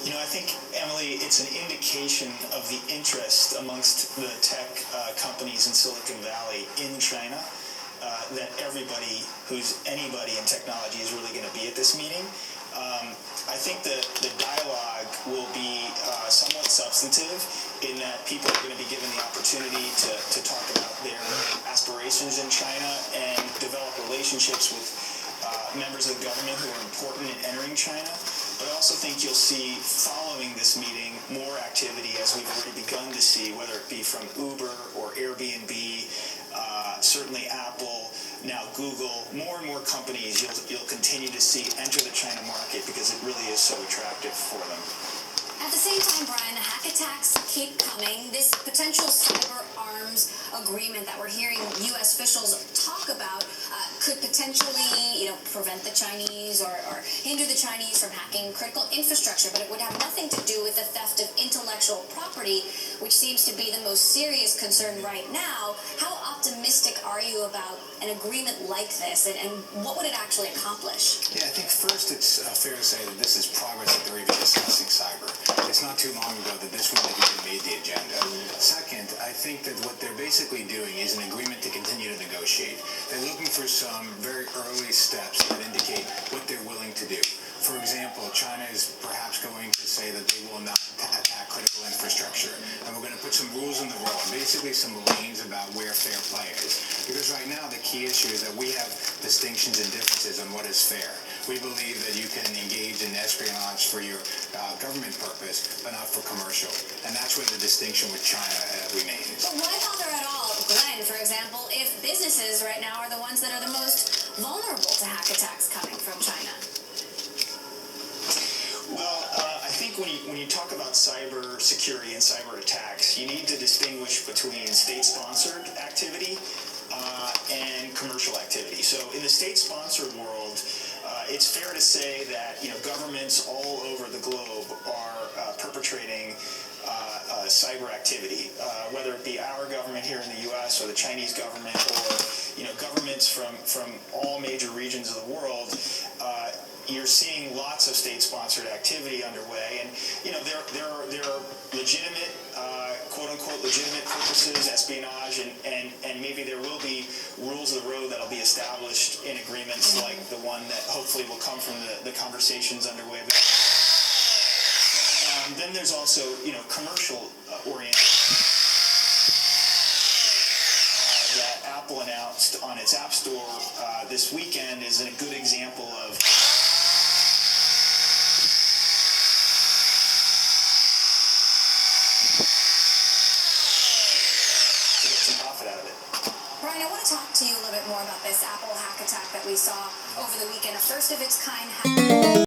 I think, Emily, it's an indication of the interest amongst the tech companies in Silicon Valley in China that everybody who's anybody in technology is really going to be at this meeting. I think the dialogue will be somewhat substantive in that people are going to be given the opportunity to talk about their aspirations in China and develop relationships with members of the government who are important in entering China. But I also think you'll see, following this meeting, more activity, as we've already begun to see, whether it be from Uber or Airbnb, certainly Apple, now Google. More and more companies you'll continue to see enter the China market because it really is so attractive for them. At the same time, Brian, the hack attacks keep coming. This potential cyber arms agreement that we're hearing U.S. officials talk about could potentially, prevent the Chinese or hinder the Chinese from hacking critical infrastructure, but it would have nothing to do with the theft of intellectual property, which seems to be the most serious concern right now. How optimistic are you about an agreement like this, and what would it actually accomplish? Yeah, I think first it's fair to say that this is progress that they're even discussing cyber. It's not too long ago that this wouldn't have even made the agenda. Second, I think that what they're basically doing is an agreement to continue to negotiate. They're looking for some very early steps that indicate what they're willing to do. For example, China is perhaps going to say that they will not attack critical infrastructure, and we're going to put some rules in the road, basically some lanes about where fair play is. Because right now the key issue is that we have distinctions and differences on what is fair. We believe that you can engage in espionage for your government purpose, but not for commercial. And that's where the distinction with China remains. But why bother at all, Glenn, for example, if businesses right now are the ones that are the most vulnerable to hack attacks coming from China? Well, I think when you talk about cyber security and cyber attacks, you need to distinguish between state-sponsored activity and commercial activity. So in the state-sponsored world, it's fair to say that governments all over the globe are perpetrating cyber activity, whether it be our government here in the U.S. or the Chinese government or governments from all major regions of the world. You're seeing lots of state-sponsored activity underway, and there are legitimate, quote-unquote, legitimate purposes, espionage, and maybe there will be rules of the road that'll be established in agreements like the one that hopefully will come from the conversations underway. Then there's also commercial oriented that Apple announced on its App Store this weekend is a good example of. Brian, I want to talk to you a little bit more about this Apple hack attack that we saw over the weekend, a first of its kind hack.